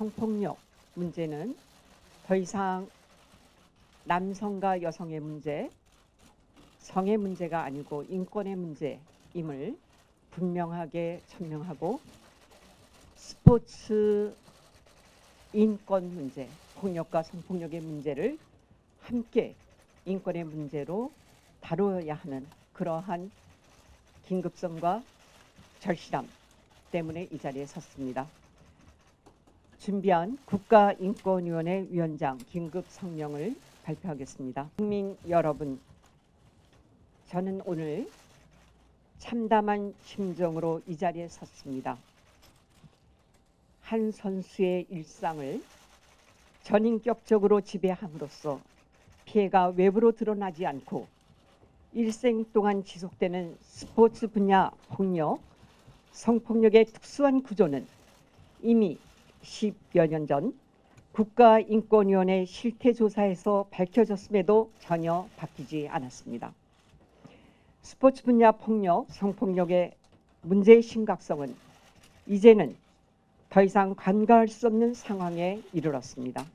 성폭력 문제는 더 이상 남성과 여성의 문제, 성의 문제가 아니고 인권의 문제임을 분명하게 천명하고 스포츠 인권 문제, 폭력과 성폭력의 문제를 함께 인권의 문제로 다뤄야 하는 그러한 긴급성과 절실함 때문에 이 자리에 섰습니다. 준비한 국가인권위원회 위원장 긴급 성명을 발표하겠습니다. 국민 여러분, 저는 오늘 참담한 심정으로 이 자리에 섰습니다. 한 선수의 일상을 전인격적으로 지배함으로써 피해가 외부로 드러나지 않고 일생 동안 지속되는 스포츠 분야 폭력, 성폭력의 특수한 구조는 이미 10여 년 전 국가인권위원회 실태조사에서 밝혀졌음에도 전혀 바뀌지 않았습니다. 스포츠 분야 폭력, 성폭력의 문제의 심각성은 이제는 더 이상 간과할 수 없는 상황에 이르렀습니다.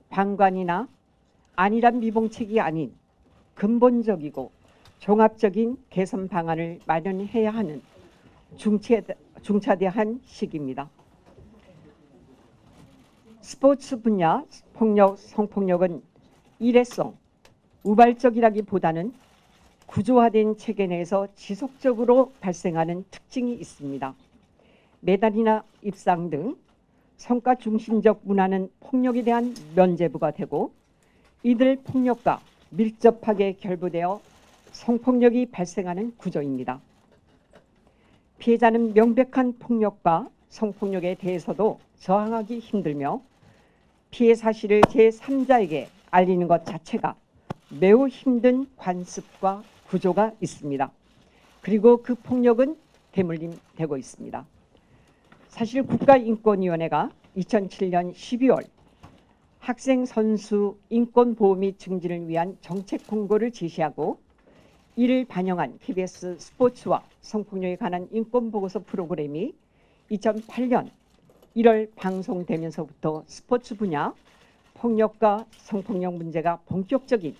방관이나 안일한 미봉책이 아닌 근본적이고 종합적인 개선 방안을 마련해야 하는 중차대한 시기입니다. 스포츠 분야 폭력, 성폭력은 일회성, 우발적이라기보다는 구조화된 체계 내에서 지속적으로 발생하는 특징이 있습니다. 메달이나 입상 등 성과 중심적 문화는 폭력에 대한 면죄부가 되고 이들 폭력과 밀접하게 결부되어 성폭력이 발생하는 구조입니다. 피해자는 명백한 폭력과 성폭력에 대해서도 저항하기 힘들며 피해 사실을 제3자에게 알리는 것 자체가 매우 힘든 관습과 구조가 있습니다. 그리고 그 폭력은 대물림되고 있습니다. 사실 국가인권위원회가 2007년 12월 학생 선수 인권 보호 및 증진을 위한 정책 공고를 제시하고 이를 반영한 KBS 스포츠와 성폭력에 관한 인권 보고서 프로그램이 2008년 1월 방송되면서부터 스포츠 분야 폭력과 성폭력 문제가 본격적인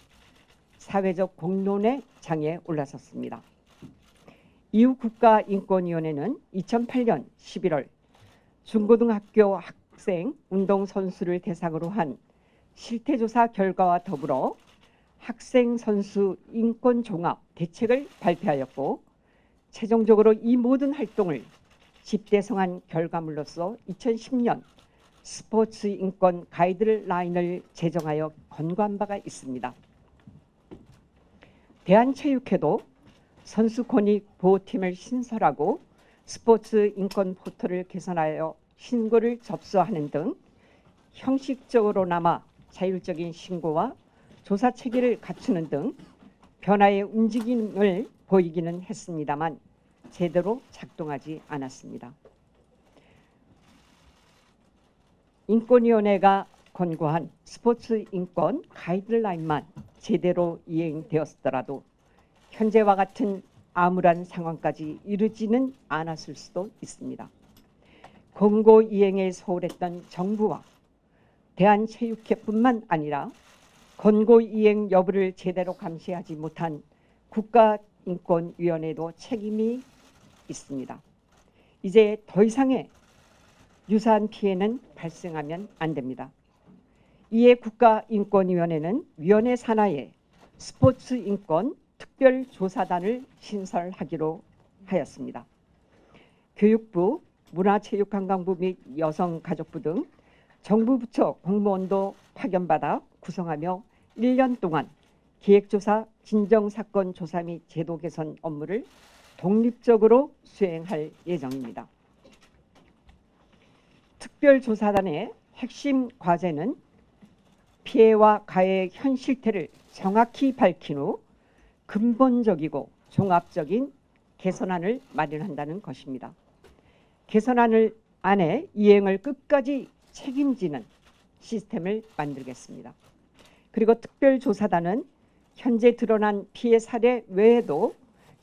사회적 공론의 장에 올라섰습니다. 이후 국가인권위원회는 2008년 11월 중고등학교 학생 운동선수를 대상으로 한 실태조사 결과와 더불어 학생 선수 인권 종합 대책을 발표하였고 최종적으로 이 모든 활동을 집대성한 결과물로서 2010년 스포츠 인권 가이드라인을 제정하여 권고한 바가 있습니다. 대한체육회도 선수 권익 보호팀을 신설하고 스포츠 인권 포털을 개선하여 신고를 접수하는 등 형식적으로나마 자율적인 신고와 조사 체계를 갖추는 등 변화의 움직임을 보이기는 했습니다만 제대로 작동하지 않았습니다. 인권위원회가 권고한 스포츠 인권 가이드라인만 제대로 이행되었더라도 현재와 같은 암울한 상황까지 이르지는 않았을 수도 있습니다. 권고 이행에 소홀했던 정부와 대한체육회뿐만 아니라 권고 이행 여부를 제대로 감시하지 못한 국가인권위원회도 책임이 있습니다. 이제 더 이상의 유사한 피해는 발생하면 안 됩니다. 이에 국가인권위원회는 위원회 산하에 스포츠 인권 특별조사단을 신설하기로 하였습니다. 교육부, 문화체육관광부 및 여성가족부 등 정부 부처 공무원도 파견받아 구성하며 1년 동안 기획조사, 진정사건 조사 및 제도 개선 업무를 독립적으로 수행할 예정입니다. 특별조사단의 핵심 과제는 피해와 가해의 현 실태를 정확히 밝힌 후 근본적이고 종합적인 개선안을 마련한다는 것입니다. 개선안을 안에 이행을 끝까지 책임지는 시스템을 만들겠습니다. 그리고 특별조사단은 현재 드러난 피해 사례 외에도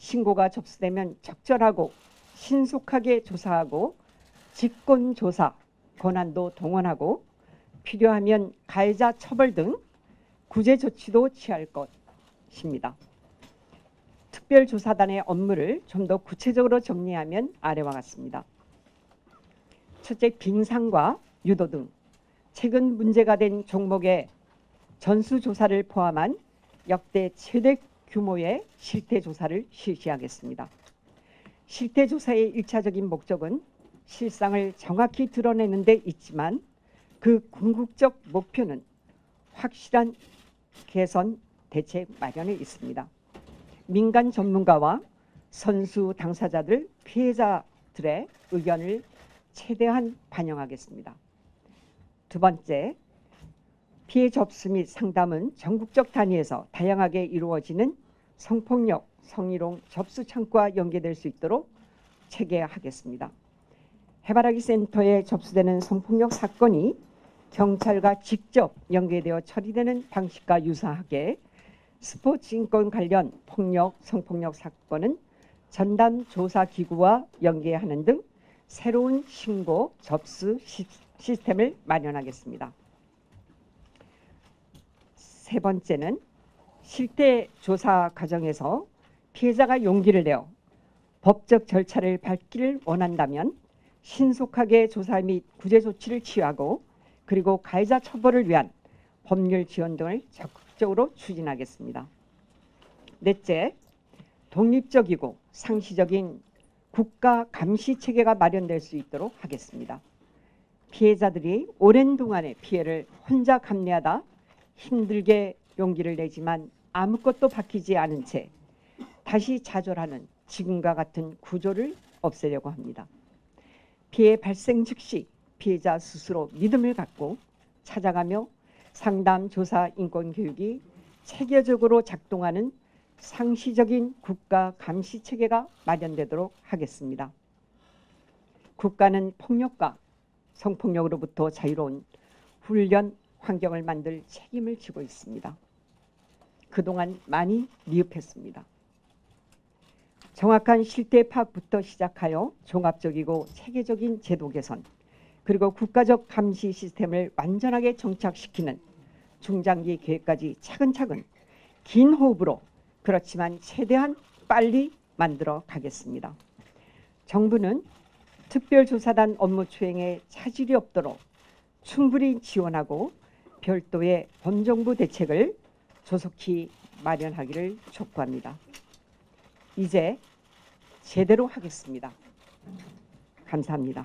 신고가 접수되면 적절하고 신속하게 조사하고 직권조사, 권한도 동원하고 필요하면 가해자 처벌 등 구제 조치도 취할 것입니다. 특별조사단의 업무를 좀 더 구체적으로 정리하면 아래와 같습니다. 첫째, 빙상과 유도 등 최근 문제가 된 종목의 전수조사를 포함한 역대 최대 규모의 실태조사를 실시하겠습니다. 실태조사의 1차적인 목적은 실상을 정확히 드러내는 데 있지만 그 궁극적 목표는 확실한 개선 대책 마련에 있습니다. 민간 전문가와 선수 당사자들, 피해자들의 의견을 최대한 반영하겠습니다. 두 번째, 피해 접수 및 상담은 전국적 단위에서 다양하게 이루어지는 성폭력, 성희롱 접수 창구와 연계될 수 있도록 체계하겠습니다. 해바라기 센터에 접수되는 성폭력 사건이 경찰과 직접 연계되어 처리되는 방식과 유사하게 스포츠 인권 관련 폭력, 성폭력 사건은 전담 조사 기구와 연계하는 등 새로운 신고 접수 시스템을 마련하겠습니다. 세 번째는 실태 조사 과정에서 피해자가 용기를 내어 법적 절차를 밟기를 원한다면 신속하게 조사 및 구제 조치를 취하고 그리고 가해자 처벌을 위한 법률 지원 등을 적극적으로 추진하겠습니다. 넷째, 독립적이고 상시적인 국가 감시 체계가 마련될 수 있도록 하겠습니다. 피해자들이 오랜 동안의 피해를 혼자 감내하다 힘들게 용기를 내지만 아무것도 바뀌지 않은 채 다시 좌절하는 지금과 같은 구조를 없애려고 합니다. 피해 발생 즉시 피해자 스스로 믿음을 갖고 찾아가며 상담, 조사, 인권 교육이 체계적으로 작동하는 상시적인 국가 감시 체계가 마련되도록 하겠습니다. 국가는 폭력과 성폭력으로부터 자유로운 훈련 환경을 만들 책임을 지고 있습니다. 그동안 많이 미흡했습니다. 정확한 실태 파악부터 시작하여 종합적이고 체계적인 제도 개선, 그리고 국가적 감시 시스템을 완전하게 정착시키는 중장기 계획까지 차근차근 긴 호흡으로 그렇지만 최대한 빨리 만들어 가겠습니다. 정부는 특별조사단 업무 추행에 차질이 없도록 충분히 지원하고 별도의 범정부 대책을 조속히 마련하기를 촉구합니다. 이제 제대로 하겠습니다. 감사합니다.